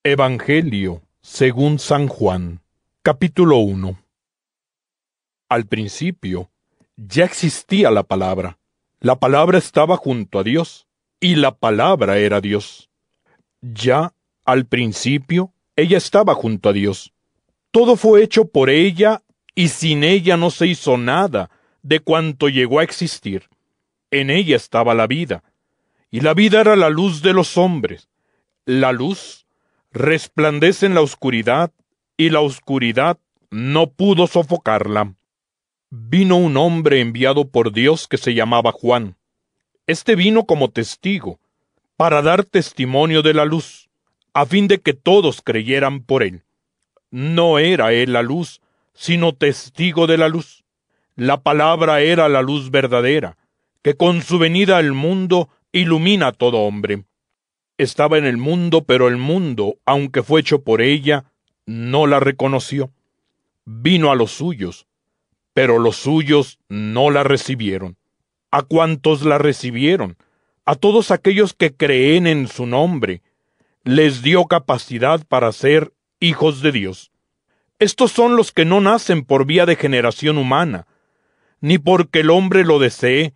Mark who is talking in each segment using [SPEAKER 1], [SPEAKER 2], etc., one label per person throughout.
[SPEAKER 1] Evangelio según San Juan, capítulo 1. Al principio ya existía la palabra. La palabra estaba junto a Dios, y la palabra era Dios. Ya al principio ella estaba junto a Dios. Todo fue hecho por ella, y sin ella no se hizo nada de cuanto llegó a existir. En ella estaba la vida, y la vida era la luz de los hombres. La luz resplandece en la oscuridad, y la oscuridad no pudo sofocarla. Vino un hombre enviado por Dios que se llamaba Juan. Este vino como testigo, para dar testimonio de la luz, a fin de que todos creyeran por él. No era él la luz, sino testigo de la luz. La palabra era la luz verdadera, que con su venida al mundo ilumina a todo hombre. Estaba en el mundo, pero el mundo, aunque fue hecho por ella, no la reconoció. Vino a los suyos, pero los suyos no la recibieron. A cuantos la recibieron, a todos aquellos que creen en su nombre, les dio capacidad para ser hijos de Dios. Estos son los que no nacen por vía de generación humana, ni porque el hombre lo desee,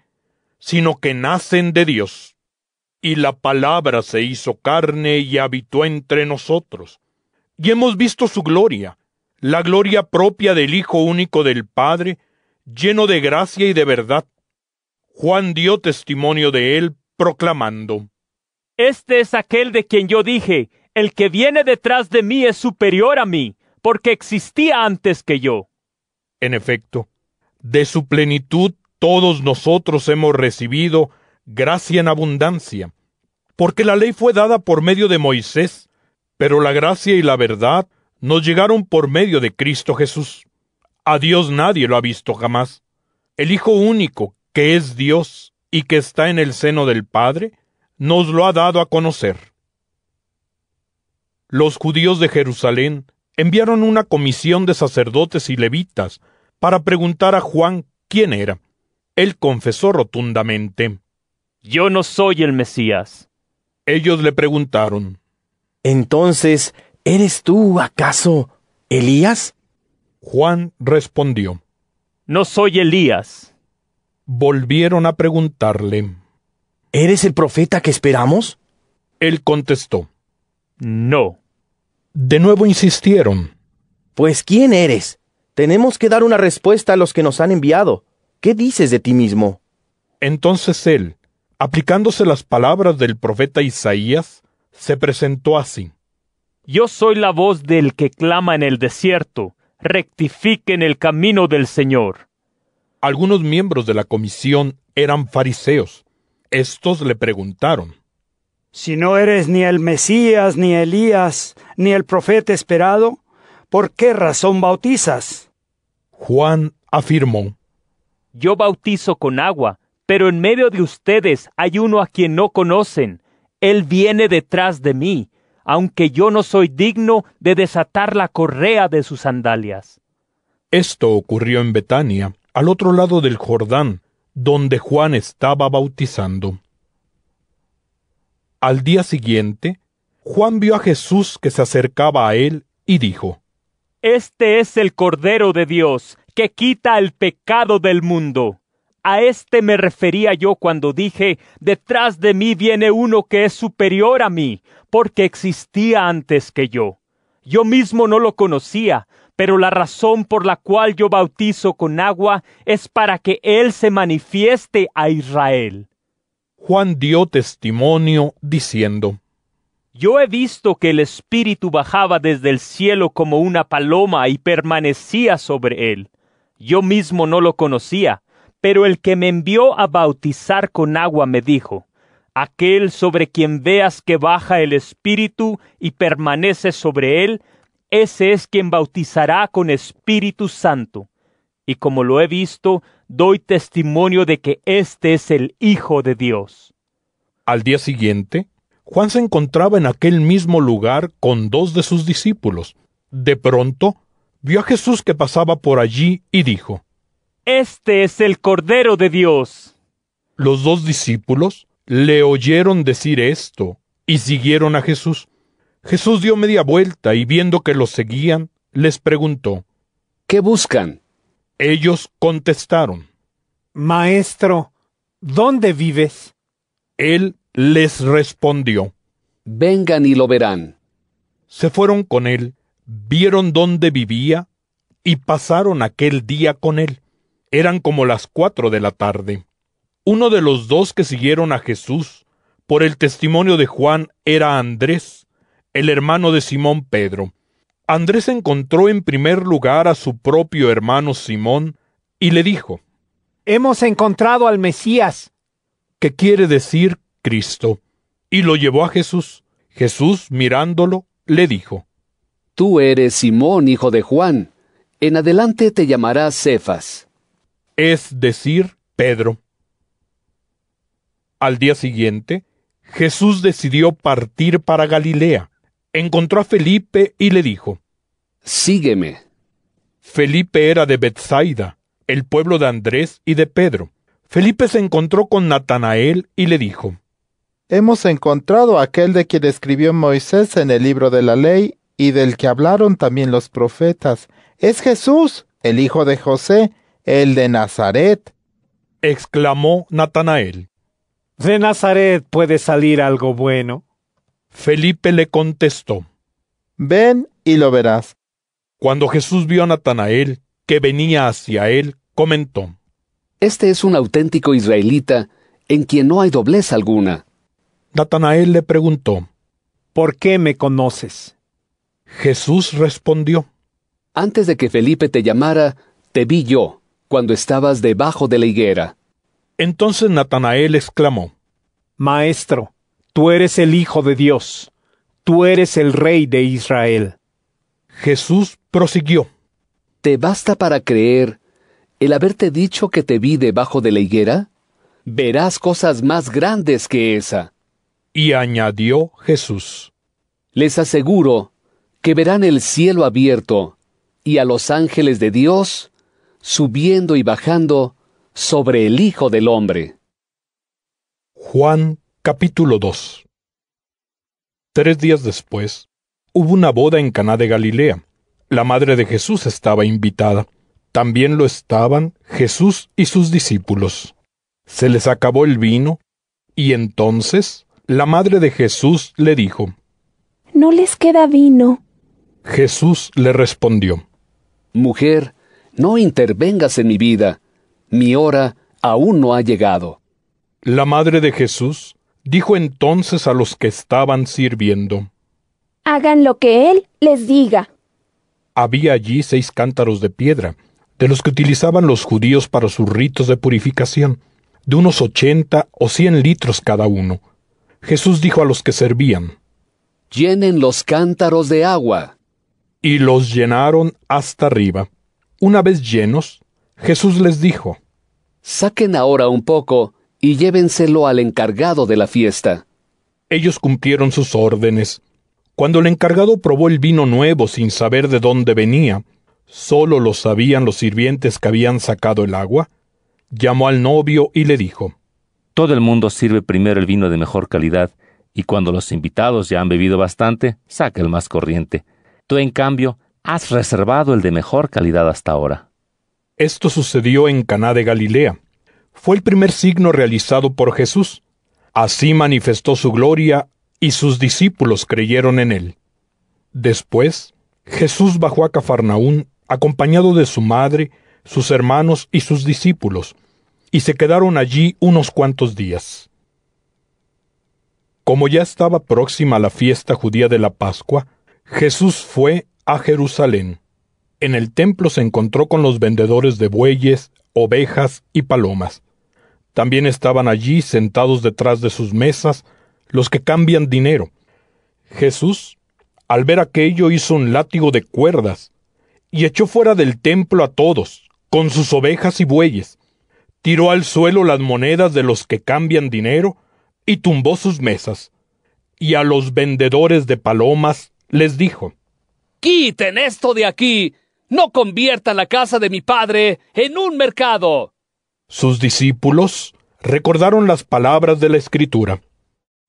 [SPEAKER 1] sino que nacen de Dios. Y la palabra se hizo carne y habitó entre nosotros. Y hemos visto su gloria, la gloria propia del Hijo único del Padre, lleno de gracia y de verdad. Juan dio testimonio de él, proclamando:
[SPEAKER 2] Este es aquel de quien yo dije, el que viene detrás de mí es superior a mí, porque existía antes que yo.
[SPEAKER 1] En efecto, de su plenitud todos nosotros hemos recibido gracia en abundancia, porque la ley fue dada por medio de Moisés, pero la gracia y la verdad nos llegaron por medio de Cristo Jesús. A Dios nadie lo ha visto jamás. El Hijo único, que es Dios y que está en el seno del Padre, nos lo ha dado a conocer. Los judíos de Jerusalén enviaron una comisión de sacerdotes y levitas para preguntar a Juan quién era. Él confesó rotundamente:
[SPEAKER 2] Yo no soy el Mesías.
[SPEAKER 1] Ellos le preguntaron:
[SPEAKER 3] Entonces, ¿eres tú, acaso, Elías?
[SPEAKER 1] Juan respondió:
[SPEAKER 2] No soy Elías.
[SPEAKER 1] Volvieron a preguntarle:
[SPEAKER 3] ¿Eres el profeta que esperamos?
[SPEAKER 1] Él contestó:
[SPEAKER 2] No.
[SPEAKER 1] De nuevo insistieron:
[SPEAKER 3] Pues, ¿quién eres? Tenemos que dar una respuesta a los que nos han enviado. ¿Qué dices de ti mismo?
[SPEAKER 1] Entonces él, aplicándose las palabras del profeta Isaías, se presentó así:
[SPEAKER 2] Yo soy la voz del que clama en el desierto, rectifiquen el camino del Señor.
[SPEAKER 1] Algunos miembros de la comisión eran fariseos. Estos le preguntaron:
[SPEAKER 4] Si no eres ni el Mesías, ni Elías, ni el profeta esperado, ¿por qué razón bautizas?
[SPEAKER 1] Juan afirmó:
[SPEAKER 2] Yo bautizo con agua, pero en medio de ustedes hay uno a quien no conocen. Él viene detrás de mí, aunque yo no soy digno de desatar la correa de sus sandalias.
[SPEAKER 1] Esto ocurrió en Betania, al otro lado del Jordán, donde Juan estaba bautizando. Al día siguiente, Juan vio a Jesús que se acercaba a él y dijo:
[SPEAKER 2] Este es el Cordero de Dios, que quita el pecado del mundo. A este me refería yo cuando dije, detrás de mí viene uno que es superior a mí, porque existía antes que yo. Yo mismo no lo conocía, pero la razón por la cual yo bautizo con agua es para que él se manifieste a Israel.
[SPEAKER 1] Juan dio testimonio diciendo:
[SPEAKER 2] Yo he visto que el Espíritu bajaba desde el cielo como una paloma y permanecía sobre él. Yo mismo no lo conocía, pero el que me envió a bautizar con agua me dijo: Aquel sobre quien veas que baja el Espíritu y permanece sobre él, ese es quien bautizará con Espíritu Santo. Y como lo he visto, doy testimonio de que este es el Hijo de Dios.
[SPEAKER 1] Al día siguiente, Juan se encontraba en aquel mismo lugar con 2 de sus discípulos. De pronto, vio a Jesús que pasaba por allí y dijo:
[SPEAKER 2] Este es el Cordero de Dios.
[SPEAKER 1] Los 2 discípulos le oyeron decir esto y siguieron a Jesús. Jesús dio media vuelta y viendo que los seguían, les preguntó.
[SPEAKER 5] ¿Qué buscan?
[SPEAKER 1] Ellos contestaron.
[SPEAKER 6] Maestro, ¿dónde vives?
[SPEAKER 1] Él les respondió.
[SPEAKER 5] Vengan y lo verán.
[SPEAKER 1] Se fueron con él, vieron dónde vivía y pasaron aquel día con él. Eran como las 4 de la tarde. Uno de los dos que siguieron a Jesús, por el testimonio de Juan, era Andrés, el hermano de Simón Pedro. Andrés encontró en primer lugar a su propio hermano Simón y le dijo,
[SPEAKER 6] Hemos encontrado al Mesías.
[SPEAKER 1] ¿qué quiere decir Cristo? Y lo llevó a Jesús. Jesús, mirándolo, le dijo,
[SPEAKER 5] Tú eres Simón, hijo de Juan. En adelante te llamarás Cefas.
[SPEAKER 1] es decir, Pedro. Al día siguiente, Jesús decidió partir para Galilea. Encontró a Felipe y le dijo,
[SPEAKER 5] Sígueme.
[SPEAKER 1] Felipe era de Betsaida, el pueblo de Andrés y de Pedro. Felipe se encontró con Natanael y le dijo,
[SPEAKER 7] Hemos encontrado a aquel de quien escribió Moisés en el libro de la ley y del que hablaron también los profetas. Es Jesús, el hijo de José, el de Nazaret.
[SPEAKER 1] exclamó Natanael.
[SPEAKER 6] ¿De Nazaret puede salir algo bueno?
[SPEAKER 1] Felipe le contestó.
[SPEAKER 7] Ven y lo verás.
[SPEAKER 1] Cuando Jesús vio a Natanael, que venía hacia él, comentó,
[SPEAKER 5] Este es un auténtico israelita, en quien no hay doblez alguna.
[SPEAKER 1] Natanael le preguntó.
[SPEAKER 6] ¿Por qué me conoces?
[SPEAKER 1] Jesús respondió.
[SPEAKER 5] Antes de que Felipe te llamara, te vi yo, cuando estabas debajo de la higuera.
[SPEAKER 1] Entonces Natanael exclamó,
[SPEAKER 6] Maestro, tú eres el Hijo de Dios. Tú eres el Rey de Israel.
[SPEAKER 1] Jesús prosiguió.
[SPEAKER 5] ¿Te basta para creer el haberte dicho que te vi debajo de la higuera? Verás cosas más grandes que esa.
[SPEAKER 1] Y añadió Jesús,
[SPEAKER 5] Les aseguro que verán el cielo abierto y a los ángeles de Dios subiendo y bajando sobre el Hijo del Hombre.
[SPEAKER 1] Juan capítulo 2. 3 días después, hubo una boda en Caná de Galilea. La madre de Jesús estaba invitada. También lo estaban Jesús y sus discípulos. Se les acabó el vino, y entonces la madre de Jesús le dijo,
[SPEAKER 8] No les queda vino.
[SPEAKER 1] Jesús le respondió,
[SPEAKER 5] Mujer, no intervengas en mi vida. Mi hora aún no ha llegado.
[SPEAKER 1] La madre de Jesús dijo entonces a los que estaban sirviendo,
[SPEAKER 8] Hagan lo que Él les diga.
[SPEAKER 1] Había allí 6 cántaros de piedra, de los que utilizaban los judíos para sus ritos de purificación, de unos 80 o 100 litros cada uno. Jesús dijo a los que servían,
[SPEAKER 5] Llenen los cántaros de agua.
[SPEAKER 1] y los llenaron hasta arriba. Una vez llenos, Jesús les dijo,
[SPEAKER 5] Saquen ahora un poco y llévenselo al encargado de la fiesta.
[SPEAKER 1] Ellos cumplieron sus órdenes. Cuando el encargado probó el vino nuevo sin saber de dónde venía, solo lo sabían los sirvientes que habían sacado el agua, llamó al novio y le dijo,
[SPEAKER 9] Todo el mundo sirve primero el vino de mejor calidad, y cuando los invitados ya han bebido bastante, saca el más corriente. Tú, en cambio, has reservado el de mejor calidad hasta ahora.
[SPEAKER 1] Esto sucedió en Caná de Galilea. Fue el primer signo realizado por Jesús. Así manifestó su gloria y sus discípulos creyeron en él. Después, Jesús bajó a Cafarnaún acompañado de su madre, sus hermanos y sus discípulos, y se quedaron allí unos cuantos días. Como ya estaba próxima la fiesta judía de la Pascua, Jesús fue a Jerusalén. En el templo se encontró con los vendedores de bueyes, ovejas y palomas. También estaban allí sentados detrás de sus mesas los que cambian dinero. Jesús, al ver aquello, hizo un látigo de cuerdas y echó fuera del templo a todos, con sus ovejas y bueyes. Tiró al suelo las monedas de los que cambian dinero y tumbó sus mesas. Y a los vendedores de palomas les dijo,
[SPEAKER 5] ¡Quiten esto de aquí! ¡No conviertan la casa de mi padre en un mercado!
[SPEAKER 1] Sus discípulos recordaron las palabras de la Escritura.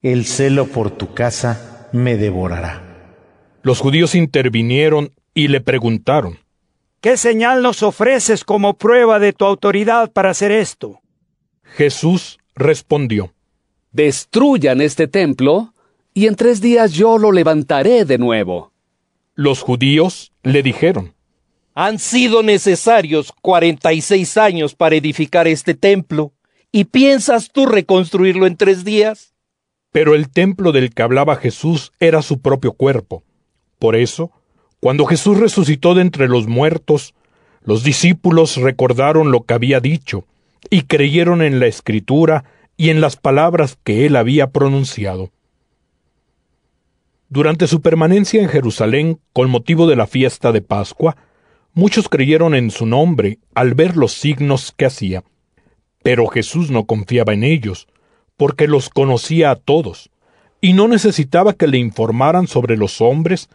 [SPEAKER 10] El celo por tu casa me devorará.
[SPEAKER 1] Los judíos intervinieron y le preguntaron:
[SPEAKER 4] ¿Qué señal nos ofreces como prueba de tu autoridad para hacer esto?
[SPEAKER 1] Jesús respondió:
[SPEAKER 5] Destruyan este templo, y en 3 días yo lo levantaré de nuevo.
[SPEAKER 1] Los judíos le dijeron:
[SPEAKER 10] Han sido necesarios 46 años para edificar este templo, ¿y piensas tú reconstruirlo en 3 días?
[SPEAKER 1] Pero el templo del que hablaba Jesús era su propio cuerpo. Por eso, cuando Jesús resucitó de entre los muertos, los discípulos recordaron lo que había dicho y creyeron en la Escritura y en las palabras que él había pronunciado. Durante su permanencia en Jerusalén, con motivo de la fiesta de Pascua, muchos creyeron en su nombre al ver los signos que hacía. Pero Jesús no confiaba en ellos, porque los conocía a todos, y no necesitaba que le informaran sobre los hombres,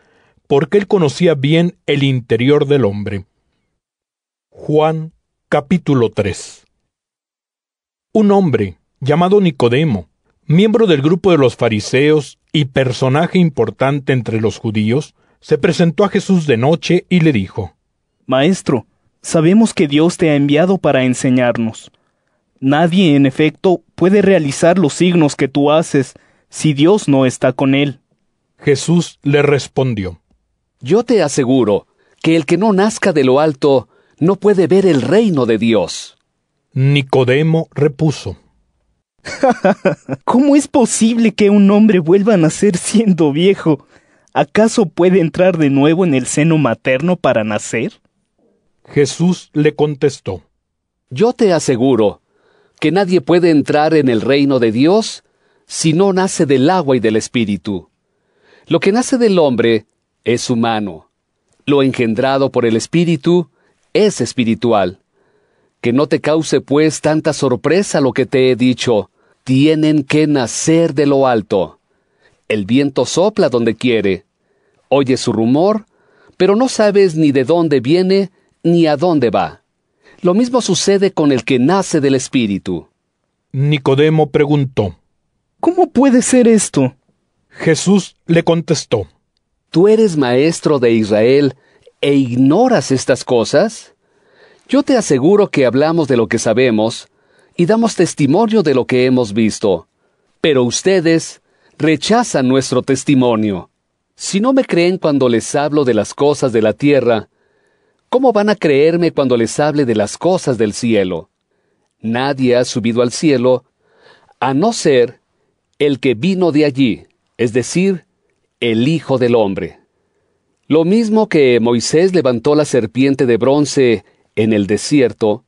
[SPEAKER 1] porque él conocía bien el interior del hombre. Juan capítulo 3. Un hombre, llamado Nicodemo, miembro del grupo de los fariseos y personaje importante entre los judíos, se presentó a Jesús de noche y le dijo:
[SPEAKER 11] Maestro, sabemos que Dios te ha enviado para enseñarnos. Nadie, en efecto, puede realizar los signos que tú haces si Dios no está con él.
[SPEAKER 1] Jesús le respondió:
[SPEAKER 5] Yo te aseguro que el que no nazca de lo alto no puede ver el reino de Dios.
[SPEAKER 1] Nicodemo repuso:
[SPEAKER 11] ¿Cómo es posible que un hombre vuelva a nacer siendo viejo? ¿Acaso puede entrar de nuevo en el seno materno para nacer?
[SPEAKER 1] Jesús le contestó:
[SPEAKER 5] Yo te aseguro que nadie puede entrar en el reino de Dios si no nace del agua y del Espíritu. Lo que nace del hombre es humano. Lo engendrado por el Espíritu es espiritual. Que no te cause pues tanta sorpresa lo que te he dicho. Tienen que nacer de lo alto. El viento sopla donde quiere. Oyes su rumor, pero no sabes ni de dónde viene ni a dónde va. Lo mismo sucede con el que nace del Espíritu.
[SPEAKER 1] Nicodemo preguntó:
[SPEAKER 11] ¿Cómo puede ser esto?
[SPEAKER 1] Jesús le contestó:
[SPEAKER 5] ¿Tú eres maestro de Israel e ignoras estas cosas? Yo te aseguro que hablamos de lo que sabemos y damos testimonio de lo que hemos visto. Pero ustedes rechazan nuestro testimonio. Si no me creen cuando les hablo de las cosas de la tierra, ¿cómo van a creerme cuando les hable de las cosas del cielo? Nadie ha subido al cielo, a no ser el que vino de allí, es decir, el Hijo del Hombre. Lo mismo que Moisés levantó la serpiente de bronce en el desierto,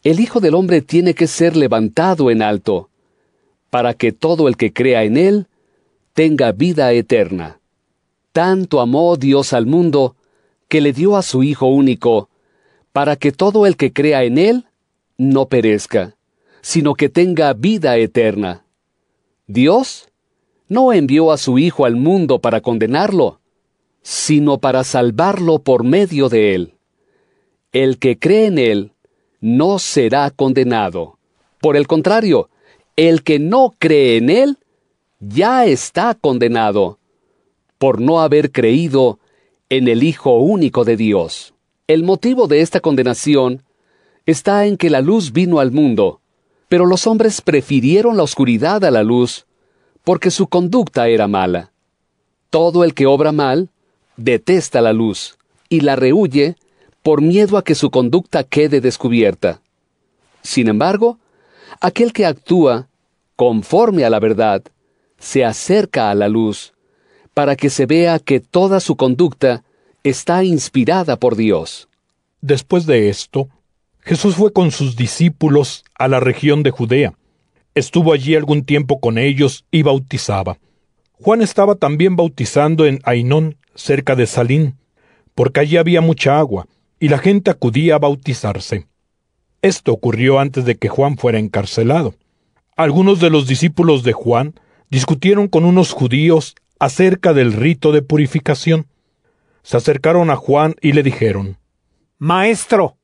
[SPEAKER 5] el Hijo del Hombre tiene que ser levantado en alto, para que todo el que crea en él tenga vida eterna. Tanto amó Dios al mundo, que le dio a su Hijo único, para que todo el que crea en él no perezca, sino que tenga vida eterna. Dios no envió a su Hijo al mundo para condenarlo, sino para salvarlo por medio de él. El que cree en él no será condenado. Por el contrario, el que no cree en él ya está condenado, por no haber creído en el Hijo único de Dios. El motivo de esta condenación está en que la luz vino al mundo, pero los hombres prefirieron la oscuridad a la luz, porque su conducta era mala. Todo el que obra mal detesta la luz y la rehúye por miedo a que su conducta quede descubierta. Sin embargo, aquel que actúa conforme a la verdad se acerca a la luz, para que se vea que toda su conducta está inspirada por Dios.
[SPEAKER 1] Después de esto, Jesús fue con sus discípulos a la región de Judea. Estuvo allí algún tiempo con ellos y bautizaba. Juan estaba también bautizando en Ainón, cerca de Salín, porque allí había mucha agua, y la gente acudía a bautizarse. Esto ocurrió antes de que Juan fuera encarcelado. Algunos de los discípulos de Juan discutieron con unos judíos acerca del rito de purificación. Se acercaron a Juan y le dijeron:
[SPEAKER 6] Maestro,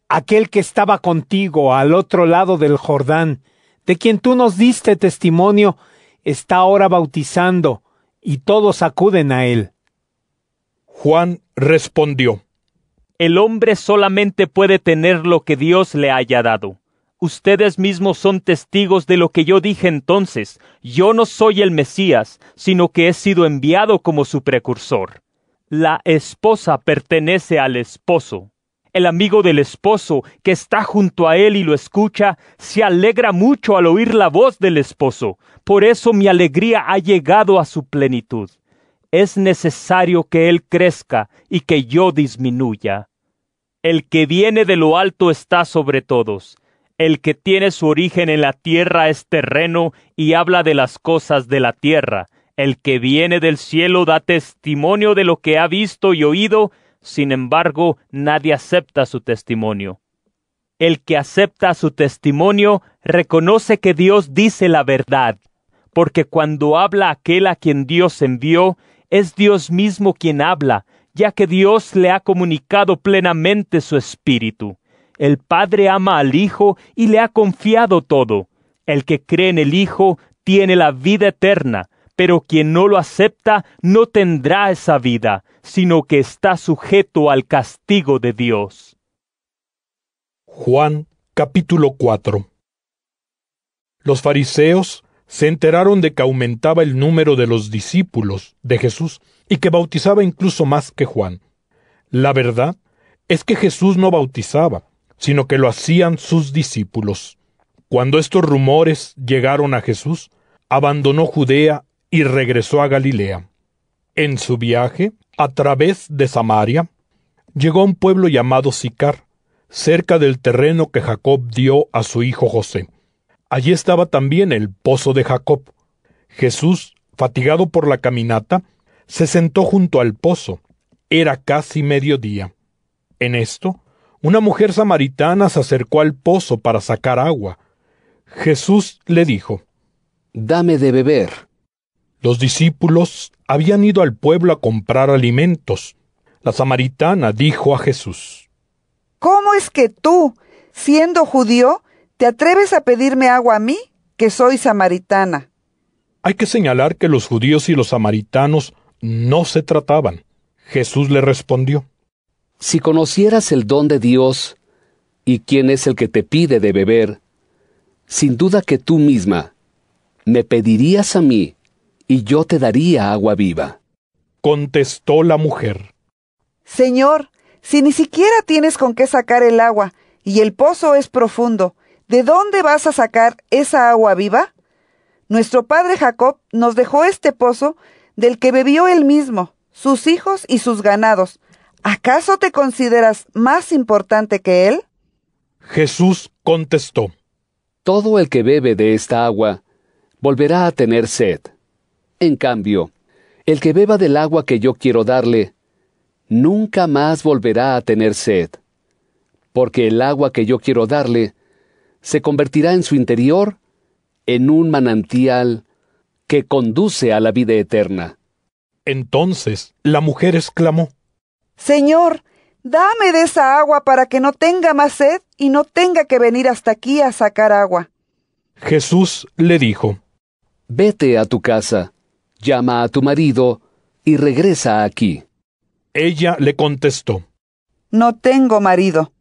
[SPEAKER 6] aquel que estaba contigo al otro lado del Jordán, de quien tú nos diste testimonio, está ahora bautizando, y todos acuden a él.
[SPEAKER 1] Juan respondió:
[SPEAKER 2] El hombre solamente puede tener lo que Dios le haya dado. Ustedes mismos son testigos de lo que yo dije entonces. Yo no soy el Mesías, sino que he sido enviado como su precursor. La esposa pertenece al esposo. El amigo del esposo, que está junto a él y lo escucha, se alegra mucho al oír la voz del esposo. Por eso mi alegría ha llegado a su plenitud. Es necesario que él crezca y que yo disminuya. El que viene de lo alto está sobre todos. El que tiene su origen en la tierra es terreno y habla de las cosas de la tierra. El que viene del cielo da testimonio de lo que ha visto y oído, sin embargo, nadie acepta su testimonio. El que acepta su testimonio reconoce que Dios dice la verdad, porque cuando habla aquel a quien Dios envió, es Dios mismo quien habla, ya que Dios le ha comunicado plenamente su espíritu. El Padre ama al Hijo y le ha confiado todo. El que cree en el Hijo tiene la vida eterna, pero quien no lo acepta no tendrá esa vida, sino que está sujeto al castigo de Dios.
[SPEAKER 1] Juan capítulo 4. Los fariseos se enteraron de que aumentaba el número de los discípulos de Jesús y que bautizaba incluso más que Juan. La verdad es que Jesús no bautizaba, sino que lo hacían sus discípulos. Cuando estos rumores llegaron a Jesús, abandonó Judea y regresó a Galilea. En su viaje, a través de Samaria, llegó a un pueblo llamado Sicar, cerca del terreno que Jacob dio a su hijo José. Allí estaba también el pozo de Jacob. Jesús, fatigado por la caminata, se sentó junto al pozo. Era casi mediodía. En esto, una mujer samaritana se acercó al pozo para sacar agua. Jesús le dijo:
[SPEAKER 5] «Dame de beber».
[SPEAKER 1] Los discípulos habían ido al pueblo a comprar alimentos. La samaritana dijo a Jesús:
[SPEAKER 12] ¿Cómo es que tú, siendo judío, te atreves a pedirme agua a mí, que soy samaritana?
[SPEAKER 1] Hay que señalar que los judíos y los samaritanos no se trataban. Jesús le respondió:
[SPEAKER 5] Si conocieras el don de Dios y quién es el que te pide de beber, sin duda que tú misma me pedirías a mí y yo te daría agua viva.
[SPEAKER 1] Contestó la mujer:
[SPEAKER 12] Señor, si ni siquiera tienes con qué sacar el agua y el pozo es profundo, ¿de dónde vas a sacar esa agua viva? Nuestro padre Jacob nos dejó este pozo del que bebió él mismo, sus hijos y sus ganados. ¿Acaso te consideras más importante que él?
[SPEAKER 1] Jesús contestó:
[SPEAKER 5] Todo el que bebe de esta agua volverá a tener sed. En cambio, el que beba del agua que yo quiero darle, nunca más volverá a tener sed, porque el agua que yo quiero darle se convertirá en su interior en un manantial que conduce a la vida eterna.
[SPEAKER 1] Entonces la mujer exclamó:
[SPEAKER 12] Señor, dame de esa agua para que no tenga más sed y no tenga que venir hasta aquí a sacar agua.
[SPEAKER 1] Jesús le dijo:
[SPEAKER 5] Vete a tu casa, llama a tu marido y regresa aquí.
[SPEAKER 1] Ella le contestó:
[SPEAKER 12] No tengo marido.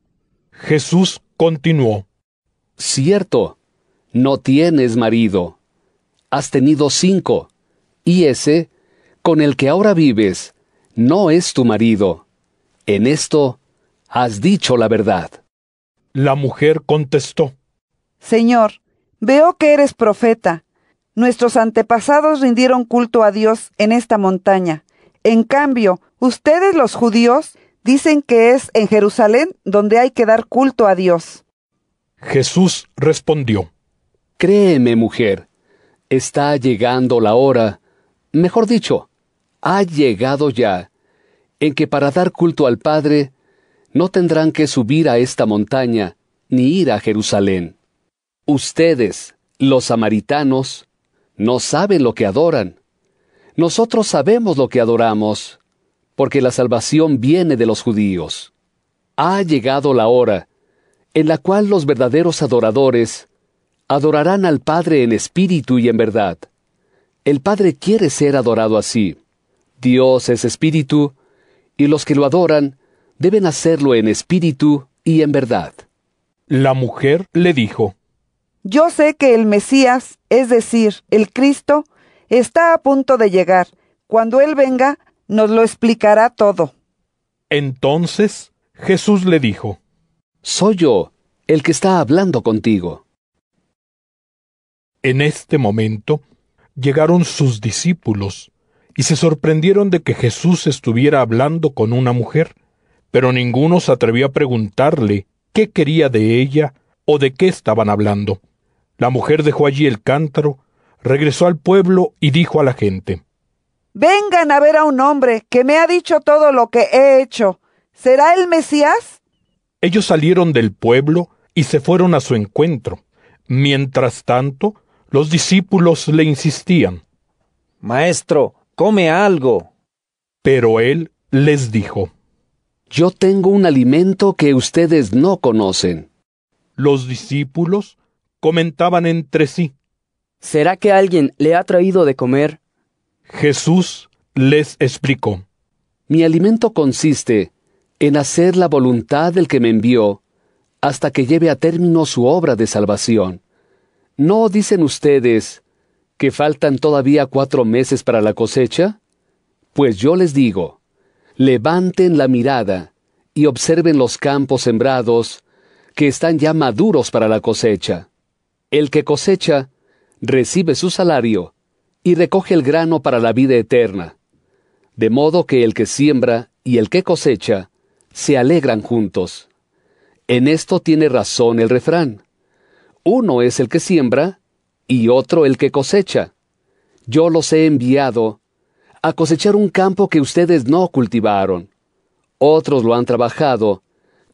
[SPEAKER 1] Jesús continuó:
[SPEAKER 5] Cierto, no tienes marido. Has tenido 5, y ese, con el que ahora vives, no es tu marido. En esto has dicho la verdad.
[SPEAKER 1] La mujer contestó:
[SPEAKER 12] Señor, veo que eres profeta. Nuestros antepasados rindieron culto a Dios en esta montaña. En cambio, ustedes los judíos dicen que es en Jerusalén donde hay que dar culto a Dios.
[SPEAKER 1] Jesús respondió:
[SPEAKER 5] Créeme, mujer, está llegando la hora, mejor dicho, ha llegado ya, en que para dar culto al Padre no tendrán que subir a esta montaña ni ir a Jerusalén. Ustedes, los samaritanos, no saben lo que adoran. Nosotros sabemos lo que adoramos, porque la salvación viene de los judíos. Ha llegado la hora en la cual los verdaderos adoradores adorarán al Padre en espíritu y en verdad. El Padre quiere ser adorado así. Dios es espíritu, y los que lo adoran deben hacerlo en espíritu y en verdad.
[SPEAKER 1] La mujer le dijo:
[SPEAKER 12] Yo sé que el Mesías, es decir, el Cristo, está a punto de llegar. Cuando Él venga, nos lo explicará todo.
[SPEAKER 1] Entonces Jesús le dijo:
[SPEAKER 5] Soy yo, el que está hablando contigo.
[SPEAKER 1] En este momento llegaron sus discípulos y se sorprendieron de que Jesús estuviera hablando con una mujer, pero ninguno se atrevió a preguntarle qué quería de ella o de qué estaban hablando. La mujer dejó allí el cántaro, regresó al pueblo y dijo a la gente:
[SPEAKER 12] Vengan a ver a un hombre que me ha dicho todo lo que he hecho. ¿Será el Mesías?
[SPEAKER 1] Ellos salieron del pueblo y se fueron a su encuentro. Mientras tanto, los discípulos le insistían:
[SPEAKER 10] Maestro, come algo.
[SPEAKER 1] Pero él les dijo:
[SPEAKER 5] Yo tengo un alimento que ustedes no conocen.
[SPEAKER 1] Los discípulos comentaban entre sí:
[SPEAKER 13] ¿Será que alguien le ha traído de comer?
[SPEAKER 1] Jesús les explicó:
[SPEAKER 5] Mi alimento consiste en hacer la voluntad del que me envió hasta que lleve a término su obra de salvación. ¿No dicen ustedes que faltan todavía 4 meses para la cosecha? Pues yo les digo, levanten la mirada y observen los campos sembrados, que están ya maduros para la cosecha. El que cosecha recibe su salario y recoge el grano para la vida eterna. De modo que el que siembra y el que cosecha se alegran juntos. En esto tiene razón el refrán: uno es el que siembra y otro el que cosecha. Yo los he enviado a cosechar un campo que ustedes no cultivaron. Otros lo han trabajado,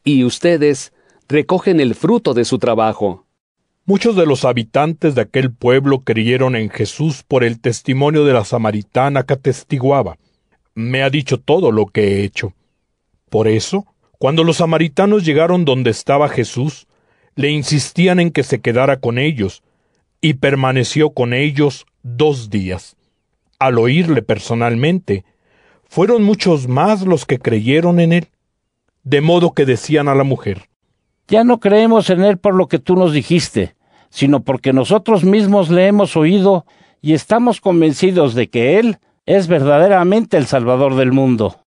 [SPEAKER 5] y ustedes recogen el fruto de su trabajo.
[SPEAKER 1] Muchos de los habitantes de aquel pueblo creyeron en Jesús por el testimonio de la samaritana que atestiguaba: Me ha dicho todo lo que he hecho. Por eso, cuando los samaritanos llegaron donde estaba Jesús, le insistían en que se quedara con ellos, y permaneció con ellos 2 días. Al oírle personalmente, fueron muchos más los que creyeron en él, de modo que decían a la mujer:
[SPEAKER 14] Ya no creemos en él por lo que tú nos dijiste, sino porque nosotros mismos le hemos oído y estamos convencidos de que él es verdaderamente el Salvador del mundo.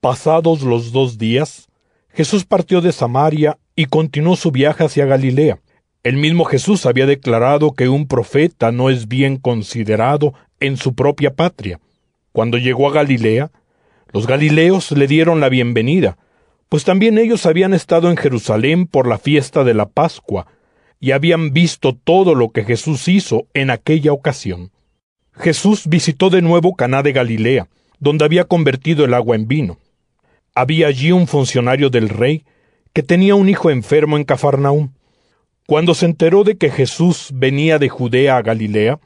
[SPEAKER 1] Pasados los 2 días, Jesús partió de Samaria y continuó su viaje hacia Galilea. El mismo Jesús había declarado que un profeta no es bien considerado en su propia patria. Cuando llegó a Galilea, los galileos le dieron la bienvenida, pues también ellos habían estado en Jerusalén por la fiesta de la Pascua, y habían visto todo lo que Jesús hizo en aquella ocasión. Jesús visitó de nuevo Caná de Galilea, donde había convertido el agua en vino. Había allí un funcionario del rey que tenía un hijo enfermo en Cafarnaúm. Cuando se enteró de que Jesús venía de Judea a Galilea,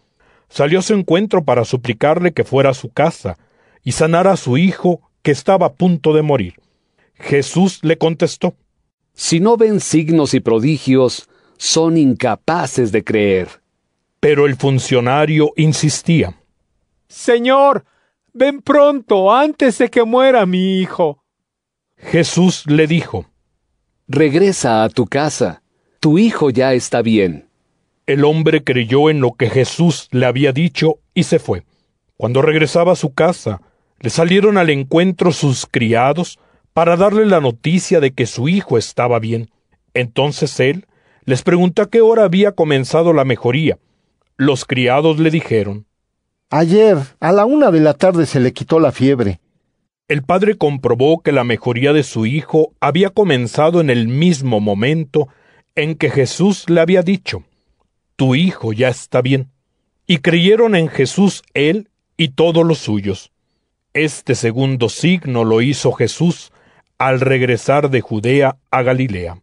[SPEAKER 1] salió a su encuentro para suplicarle que fuera a su casa y sanara a su hijo que estaba a punto de morir. Jesús le contestó:
[SPEAKER 5] Si no ven signos y prodigios, son incapaces de creer.
[SPEAKER 1] Pero el funcionario insistía:
[SPEAKER 6] Señor, ven pronto, antes de que muera mi hijo.
[SPEAKER 1] Jesús le dijo:
[SPEAKER 5] Regresa a tu casa, tu hijo ya está bien.
[SPEAKER 1] El hombre creyó en lo que Jesús le había dicho y se fue. Cuando regresaba a su casa, le salieron al encuentro sus criados para darle la noticia de que su hijo estaba bien. Entonces él les preguntó a qué hora había comenzado la mejoría. Los criados le dijeron:
[SPEAKER 15] Ayer, a la 1 de la tarde se le quitó la fiebre.
[SPEAKER 1] El padre comprobó que la mejoría de su hijo había comenzado en el mismo momento en que Jesús le había dicho: Tu hijo ya está bien. Y creyeron en Jesús él y todos los suyos. Este segundo signo lo hizo Jesús al regresar de Judea a Galilea.